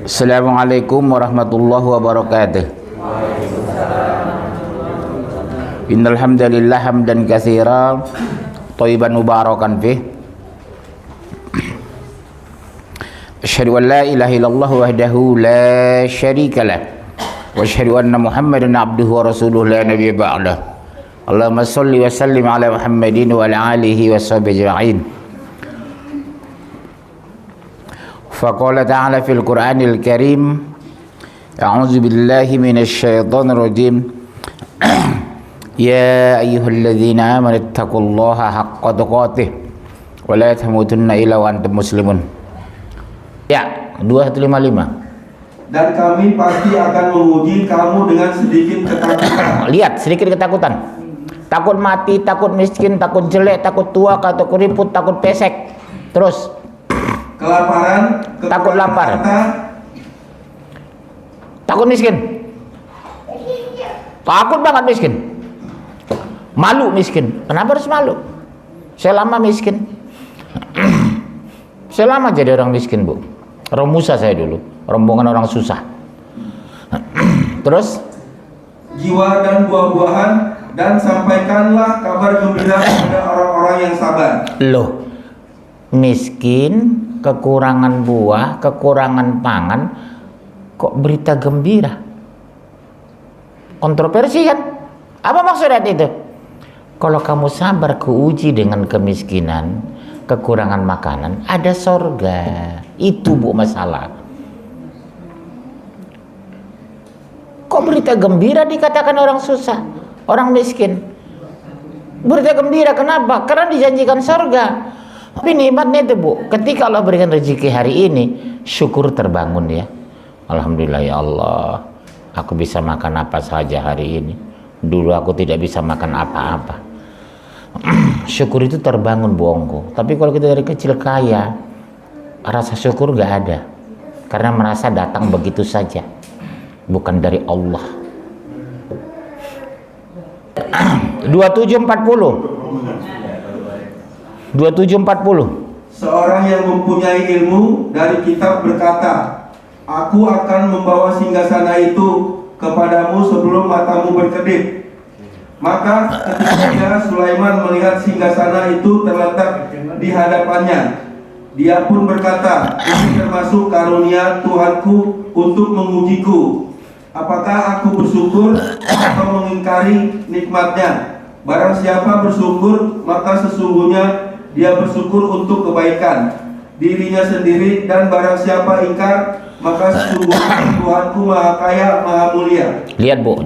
Assalamualaikum warahmatullahi wabarakatuh. Innal hamdalillah hamdan katsiran thayyiban mubarakan fih. Asyhadu an la ilaha illallah wahdahu la syarika lah wa asyhadu anna Muhammadan abduhu wa rasuluhu la nabiyya ba'dah. Allahumma shalli wa sallim ala Muhammadin wa ala alihi wa sahbihi ajma'in. Faqala ta'ala fil Qur'anil Karim, a'udzu billahi minasy syaithanir rajim. Ya ayyuhalladzina amanu taqullaha haqqa tuqatih wa la tamutunna illa wa antum muslimun. Ya, 2155. Dan kami pasti akan menguji kamu dengan sedikit ketakutan. Lihat, sedikit ketakutan. Takut mati, takut miskin, takut jelek, takut tua, takut keriput, takut pesek. Terus Kelaparan, takut lapar, takut miskin, takut banget miskin, malu miskin. Kenapa harus malu? Selama miskin, selama jadi orang miskin, Bu. Orang Musa saya dulu, rombongan orang susah. Terus jiwa dan buah-buahan, dan sampaikanlah kabar gembira kepada orang-orang yang sabar. loh, miskin, kekurangan buah, kekurangan pangan, kok berita gembira? Kontroversi kan? Apa maksudnya itu? Kalau kamu sabar keuji dengan kemiskinan, kekurangan makanan, ada sorga. Itu, Bu, masalah. Kok berita gembira dikatakan orang susah, orang miskin? Berita gembira kenapa? Karena dijanjikan sorga. Tapi nikmatnya itu, Bu, ketika Allah berikan rezeki hari ini, syukur terbangun ya. Alhamdulillah ya Allah, aku bisa makan apa saja hari ini. Dulu aku tidak bisa makan apa-apa. Syukur itu terbangun, Bu Ongko. Tapi kalau kita dari kecil kaya, rasa syukur gak ada. Karena merasa datang begitu saja, bukan dari Allah. 2740. Seorang yang mempunyai ilmu dari kitab berkata, aku akan membawa singgasana itu kepadamu sebelum matamu berkedip. Maka ketika Sulaiman melihat singgasana itu terletak di hadapannya, dia pun berkata, ini termasuk karunia Tuhanku untuk mengujiku. Apakah aku bersyukur atau mengingkari nikmatnya? Barang siapa bersyukur, maka sesungguhnya dia bersyukur untuk kebaikan dirinya sendiri, dan barang siapa ingkar, maka sesungguhnya Tuhanku maha kaya, maha mulia. Lihat, Bu,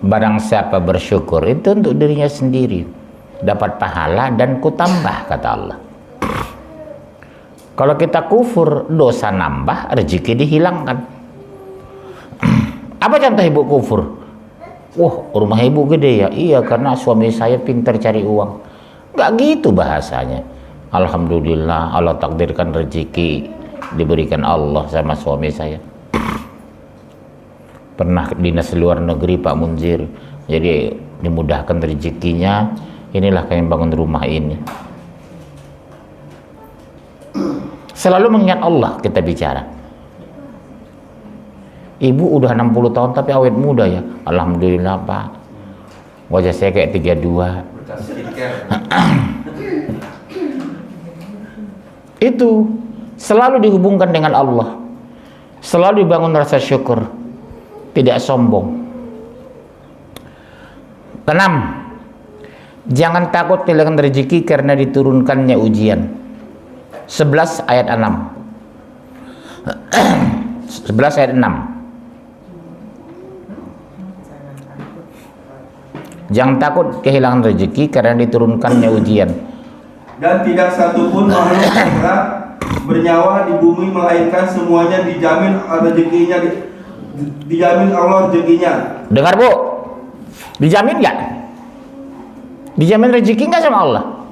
barang siapa bersyukur itu untuk dirinya sendiri, dapat pahala dan kutambah, kata Allah. Kalau kita kufur, dosa nambah, rezeki dihilangkan. Apa contoh ibu kufur? Wah, rumah ibu gede ya? Iya, karena suami saya pintar cari uang. Nggak gitu bahasanya. Alhamdulillah, Allah takdirkan rezeki diberikan Allah sama suami saya. Pernah dinas luar negeri Pak Munzir, jadi dimudahkan rezekinya. Inilah kayak bangun rumah ini. Selalu mengingat Allah kita bicara. Ibu udah 60 tahun tapi awet muda ya. Alhamdulillah, Pak. Wajah saya kayak 32. Itu selalu dihubungkan dengan Allah. Selalu dibangun rasa syukur, tidak sombong. 6. Jangan takut kehilangan rezeki karena diturunkannya ujian. 11 ayat 6. 11 ayat 6. Jangan takut kehilangan rezeki karena diturunkannya ujian. Dan tidak satupun makhluk bergerak bernyawa di bumi melainkan semuanya dijamin rezekinya, dijamin Allah rezekinya. Dengar, Bu, dijamin nggak? Dijamin rezeki nggak sama Allah?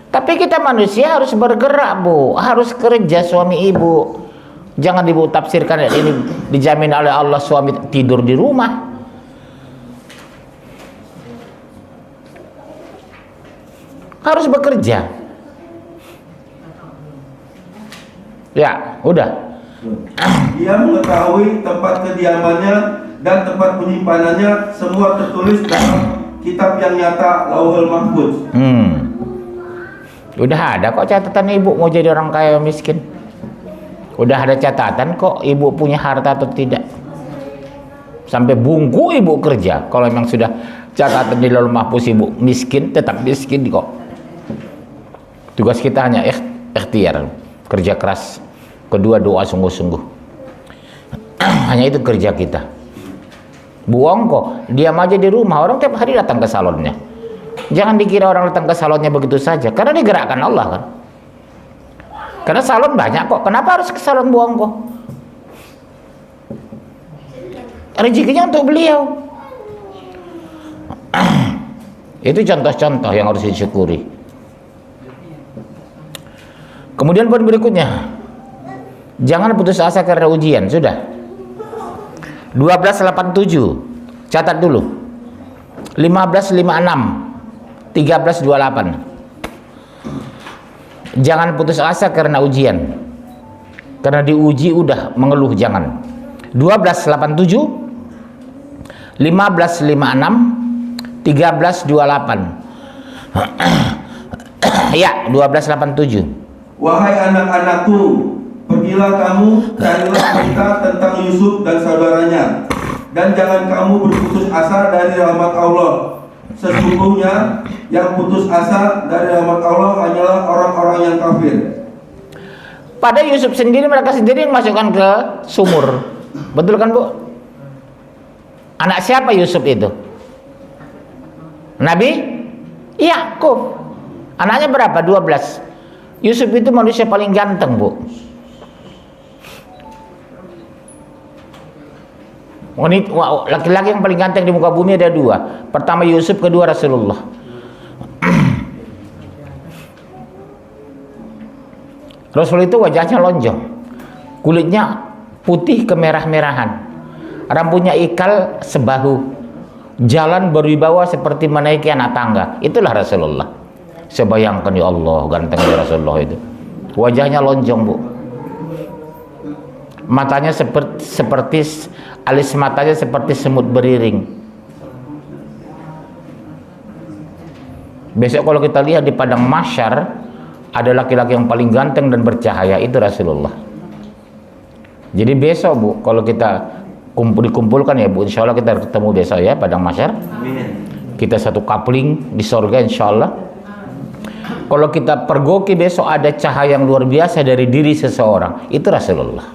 Tapi kita manusia harus bergerak, Bu, harus kerja. Suami ibu jangan ibu tafsirkan ini dijamin oleh Allah, suami tidur di rumah. Harus bekerja. Ya, udah. Dia mengetahui tempat kediamannya dan tempat penyimpanannya, semua tertulis dalam kitab yang nyata, Lauhul Mahfuz. Udah ada kok catatan ibu mau jadi orang kaya atau miskin. Udah ada catatan kok ibu punya harta atau tidak. Sampai bungku ibu kerja. Kalau memang sudah catatan di Lauhul Mahfuz ibu miskin, tetap miskin kok. Tugas kita hanya ikhtiar, kerja keras. Kedua, doa sungguh-sungguh. Hanya itu kerja kita. Buang kok, diam aja di rumah. Orang tiap hari datang ke salonnya. Jangan dikira orang datang ke salonnya begitu saja, karena digerakkan Allah kan. Karena salon banyak kok. Kenapa harus ke salon buang kok? Rezekinya untuk beliau. Itu contoh-contoh yang harus disyukuri. Kemudian poin berikutnya, jangan putus asa karena ujian. Sudah 1287, catat dulu. 1556, 1328. Jangan putus asa karena ujian. Karena diuji udah mengeluh jangan. 1287, 1556, 1328. Ya, 1287. Wahai anak-anakku, pergilah kamu, carilah berita tentang Yusuf dan saudaranya, dan jangan kamu berputus asa dari rahmat Allah. Sesungguhnya yang putus asa dari rahmat Allah hanyalah orang-orang yang kafir. Pada Yusuf sendiri, mereka sendiri yang masukkan ke sumur. Betul kan Bu? Anak siapa Yusuf itu? Nabi Yakub. Anaknya berapa? 12. Yusuf itu manusia paling ganteng Bu. Laki-laki yang paling ganteng di muka bumi ada dua. Pertama Yusuf, kedua Rasulullah. Rasul itu wajahnya lonjong, kulitnya putih kemerah-merahan, rambutnya ikal sebahu, jalan berwibawa seperti menaiki anak tangga. Itulah Rasulullah. Saya bayangkan, ya Allah, gantengnya Rasulullah itu. Wajahnya lonjong Bu, matanya seperti alis matanya seperti semut beriring. Besok kalau kita lihat di padang mahsyar, ada laki-laki yang paling ganteng dan bercahaya, itu Rasulullah. Jadi besok Bu, kalau kita dikumpulkan ya Bu, insya Allah kita ketemu besok ya padang mahsyar. Kita satu coupling di sorga insya Allah. Kalau kita pergoki besok ada cahaya yang luar biasa dari diri seseorang, itu Rasulullah.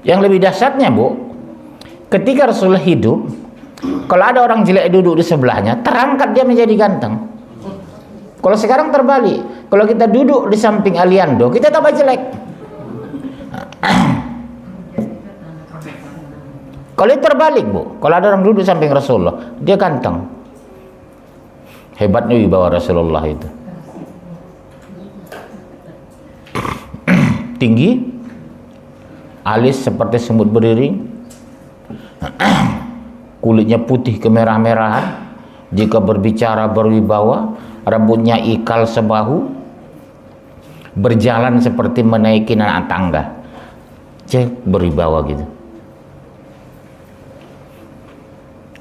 Yang lebih dahsyatnya Bu, ketika Rasulullah hidup, kalau ada orang jelek duduk di sebelahnya, terangkat dia menjadi ganteng. Kalau sekarang terbalik, kalau kita duduk di samping Aliando, kita tambah jelek. Kalau itu terbalik Bu, kalau ada orang duduk samping Rasulullah, dia ganteng. Hebatnya wibawa Rasulullah itu. Tinggi, alis seperti semut beriring, kulitnya putih kemerah-merahan, jika berbicara berwibawa, rambutnya ikal sebahu, berjalan seperti menaiki anak tangga. Cek berwibawa gitu.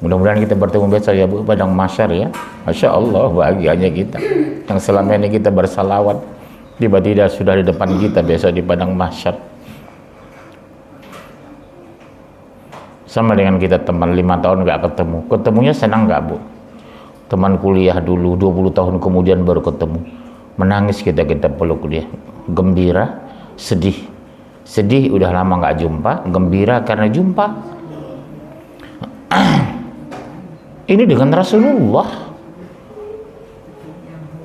Mudah-mudahan kita bertemu besok ya Bu, padang mahsyar ya. Masya Allah, bahagianya kita yang selama ini kita bersalawat, tiba-tiba sudah di depan kita besok di padang mahsyar. Sama dengan kita teman 5 tahun nggak ketemu, ketemunya senang nggak Bu? Teman kuliah dulu 20 tahun kemudian baru ketemu, menangis kita peluk dia, gembira, sedih udah lama nggak jumpa, gembira karena jumpa. Ini dengan Rasulullah,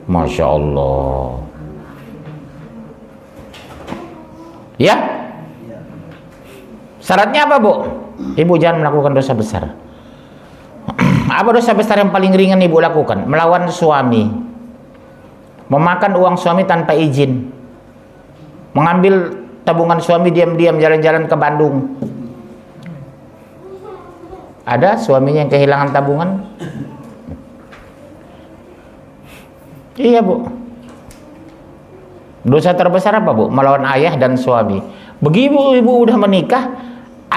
Masya Allah ya. Syaratnya apa Bu? Ibu jangan melakukan dosa besar. Apa dosa besar yang paling ringan ibu lakukan? Melawan suami, memakan uang suami tanpa izin, mengambil tabungan suami diam-diam jalan-jalan ke Bandung. Ada suaminya yang kehilangan tabungan? Iya Bu. Dosa terbesar apa Bu? Melawan ayah dan suami. Begitu ibu udah menikah,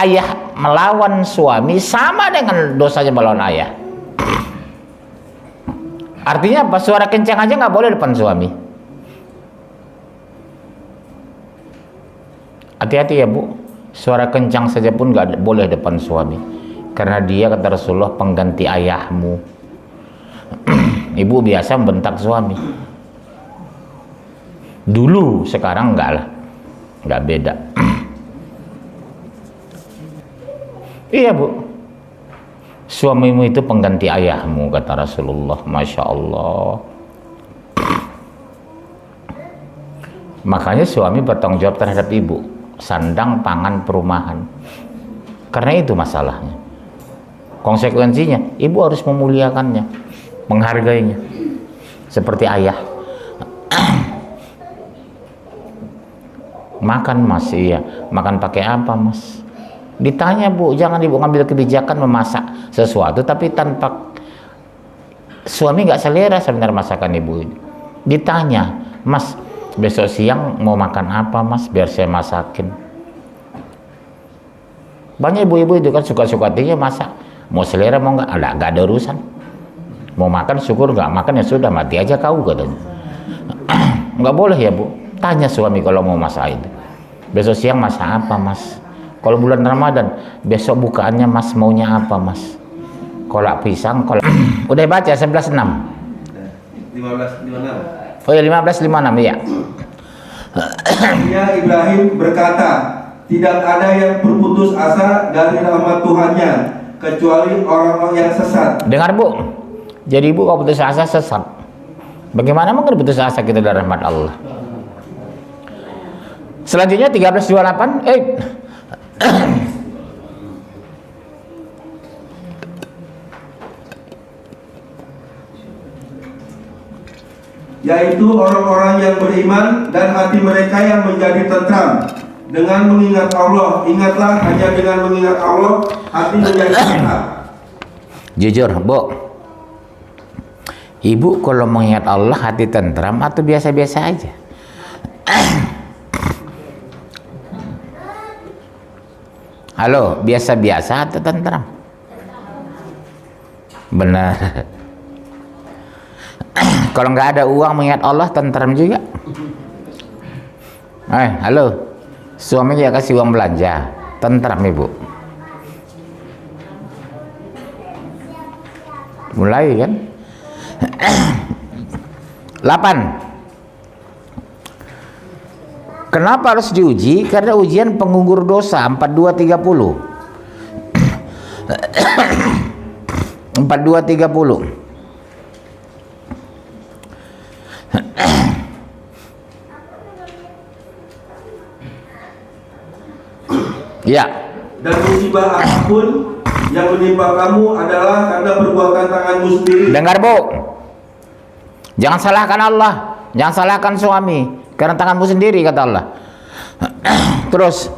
ayah melawan suami sama dengan dosanya melawan ayah. Artinya apa? Suara kencang aja nggak boleh depan suami. Hati-hati ya Bu. Suara kencang saja pun nggak boleh depan suami. Karena dia kata Rasulullah pengganti ayahmu. Ibu biasa membentak suami. Dulu, sekarang enggak lah, enggak beda. Iya Bu, suamimu itu pengganti ayahmu kata Rasulullah. Masya Allah. Makanya suami bertanggung jawab terhadap ibu, sandang, pangan, perumahan. Karena itu masalahnya. Konsekuensinya, ibu harus memuliakannya, menghargainya, seperti ayah. Makan Mas, iya. Makan pakai apa Mas? Ditanya Bu, jangan ibu ngambil kebijakan memasak sesuatu tapi tanpa suami nggak selera sebenarnya masakan ibu ini. Ditanya, Mas besok siang mau makan apa Mas biar saya masakin. Banyak ibu-ibu itu kan suka-suka hatinya masak. Mau selera mau nggak ada urusan. Mau makan syukur, nggak makan ya sudah mati aja kau katanya. Nggak boleh ya Bu. Tanya suami kalau mau masak itu. Besok siang masak apa Mas? Kalau bulan Ramadan, besok bukaannya Mas maunya apa Mas? Kolak pisang, kolak. Udah baca 11.6. 15:56. Oh ya 15:56 ya. Ya Ibrahim berkata, tidak ada yang berputus asa dari rahmat Tuhannya kecuali orang-orang yang sesat. Dengar Bu. Jadi ibu kalau putus asa sesat. Bagaimana mungkin putus asa kita dari rahmat Allah? Selanjutnya 13:28. Yaitu orang-orang yang beriman dan hati mereka yang menjadi tentram dengan mengingat Allah. Ingatlah, hanya dengan mengingat Allah hati menjadi tentram. Jujur Bu, ibu kalau mengingat Allah hati tentram atau biasa-biasa aja? Halo, biasa-biasa atau tentram? Benar. Kalau nggak ada uang mengingat Allah tentram juga. Halo, suami dia kasih uang belanja, tentram ibu. Mulai kan? 8. Kenapa harus diuji? Karena ujian penggugur dosa 42:30. 42:30. Ya. Dan musibah apapun yang menimpa kamu adalah karena perbuatan tanganmu sendiri. Dengar Bu, jangan salahkan Allah, jangan salahkan suami, karena tanganmu sendiri kata Allah. Terus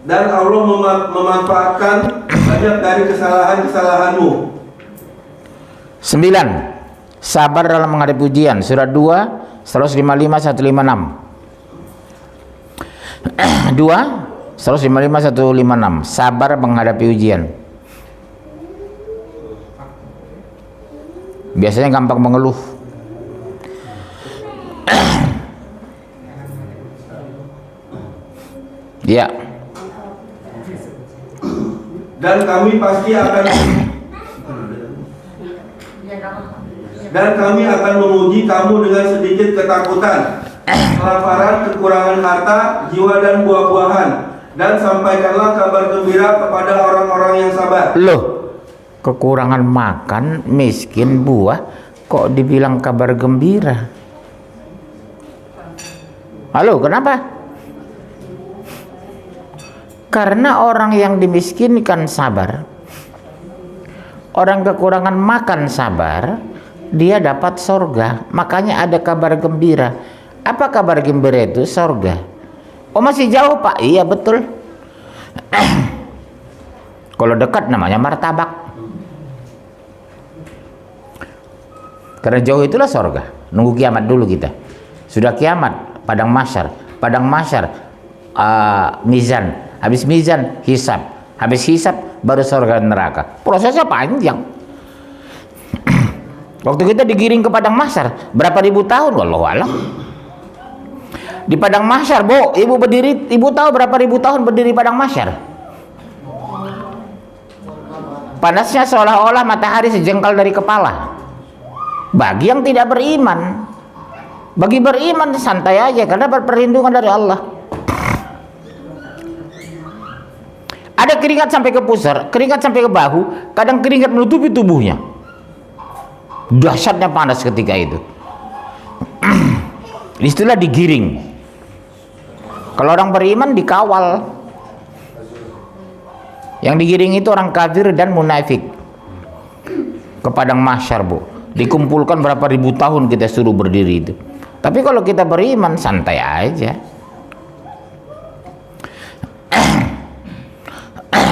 dan Allah memanfaatkan banyak dari kesalahan-kesalahanmu. 9. Sabar dalam menghadapi ujian. Surat 2 155 156. 2 155 156. Sabar menghadapi ujian. Biasanya gampang mengeluh. Ya. Dan kami akan menguji kamu dengan sedikit ketakutan, kelaparan, kekurangan harta, jiwa dan buah-buahan, dan sampaikanlah kabar gembira kepada orang-orang yang sabar. Loh, kekurangan makan, miskin, buah, kok dibilang kabar gembira? Halo, kenapa? Karena orang yang dimiskinkan sabar, orang kekurangan makan sabar, dia dapat sorga. Makanya ada kabar gembira. Apa kabar gembira itu? Sorga. Oh masih jauh Pak? Iya betul. Kalau dekat namanya martabak. Karena jauh itulah sorga. Nunggu kiamat dulu kita. Sudah kiamat, padang mahsyar. Padang mahsyar, mizan. Habis mizan, hisab. Habis hisab, baru sorga dan neraka. Prosesnya panjang. Waktu kita digiring ke padang mahsyar, berapa ribu tahun? Wallahualam. Di padang mahsyar, Bu, ibu tahu berapa ribu tahun berdiri padang mahsyar? Panasnya seolah-olah matahari sejengkal dari kepala. Bagi yang tidak beriman, bagi beriman santai aja karena berperlindungan dari Allah. Ada keringat sampai ke pusar, keringat sampai ke bahu, kadang keringat menutupi tubuhnya. Dahsyatnya panas ketika itu. Istilah digiring. Kalau orang beriman dikawal. Yang digiring itu orang kafir dan munafik ke padang mahsyar, Bu. Dikumpulkan berapa ribu tahun kita suruh berdiri itu. Tapi kalau kita beriman santai aja.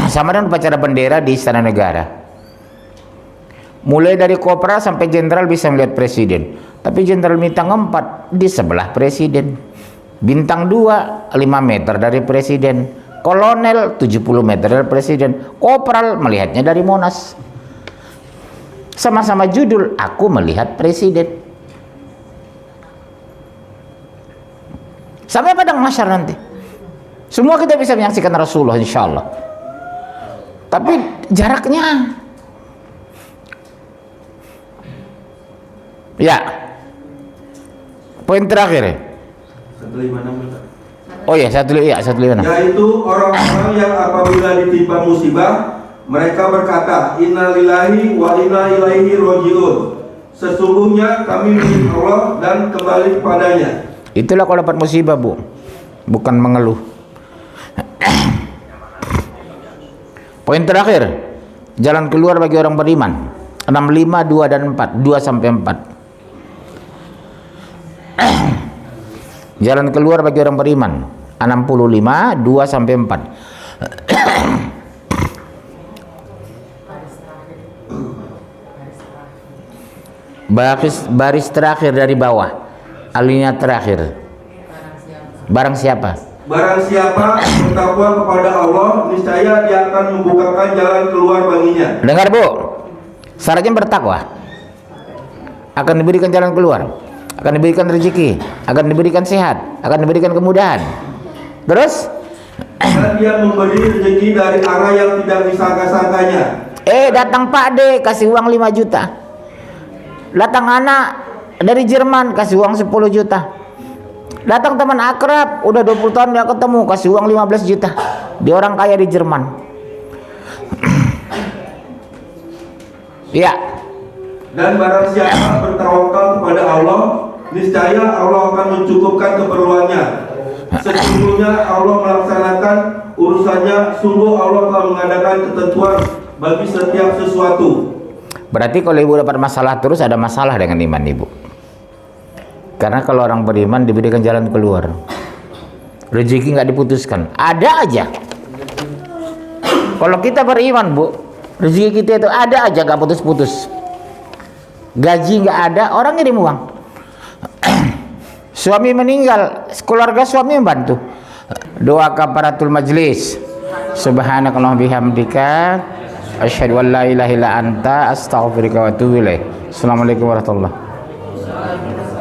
Sama dengan upacara bendera di Istana Negara. Mulai dari kopral sampai jenderal bisa melihat presiden. Tapi jenderal bintang 4 di sebelah presiden. Bintang 2 5 meter dari presiden. Kolonel 70 meter dari presiden. Kopral melihatnya dari Monas. Sama-sama judul, aku melihat presiden. Sampai padang mahsyar nanti. Semua kita bisa menyaksikan Rasulullah insya Allah. Tapi jaraknya. Ya. Poin terakhir. 156. Oh ya, 156. Yaitu orang-orang yang apabila ditimpa musibah, mereka berkata, Inna lillahi wa inna ilaihi roji'un. Sesungguhnya kami milik Allah dan kembali kepadanya. Itulah kalau dapat musibah, Bu. Bukan mengeluh. Poin terakhir. Jalan keluar bagi orang beriman. 65, 2 dan 4. 2 sampai 4. Jalan keluar bagi orang beriman 65 2 sampai 4. Baris terakhir dari bawah, alinea terakhir. Barang siapa bertakwa kepada Allah, niscaya Dia akan membukakan jalan keluar baginya. Dengar, Bu. Syaratnya bertakwa. Akan diberikan jalan keluar, akan diberikan rezeki, akan diberikan sehat, akan diberikan kemudahan. Terus dan Dia memberi rezeki dari arah yang tidak disangka-sangkanya. Datang Pak D kasih uang 5 juta. Datang anak dari Jerman kasih uang 10 juta. Datang teman akrab udah 20 tahun nggak ketemu kasih uang 15 juta. Dia orang kaya di Jerman. Ya. Dan barang siapa bertawakal kepada Allah, niscaya Allah akan mencukupkan keperluannya. Sesungguhnya Allah melaksanakan urusannya. Sungguh Allah telah mengadakan ketentuan bagi setiap sesuatu. Berarti kalau ibu dapat masalah terus, ada masalah dengan iman ibu. Karena kalau orang beriman diberikan jalan keluar, rezeki nggak diputuskan, ada aja. Kalau kita beriman, Bu, rezeki kita itu ada aja, nggak putus-putus. Gaji nggak ada, orang ngirim uang. Suami meninggal, keluarga suami membantu. Doa kafaratul majlis. Subhanakallahumma bihamdika asyhadu an la ilaha illa anta astaghfiruka wa atubu ilaik. Assalamualaikum warahmatullahi wabarakatuh.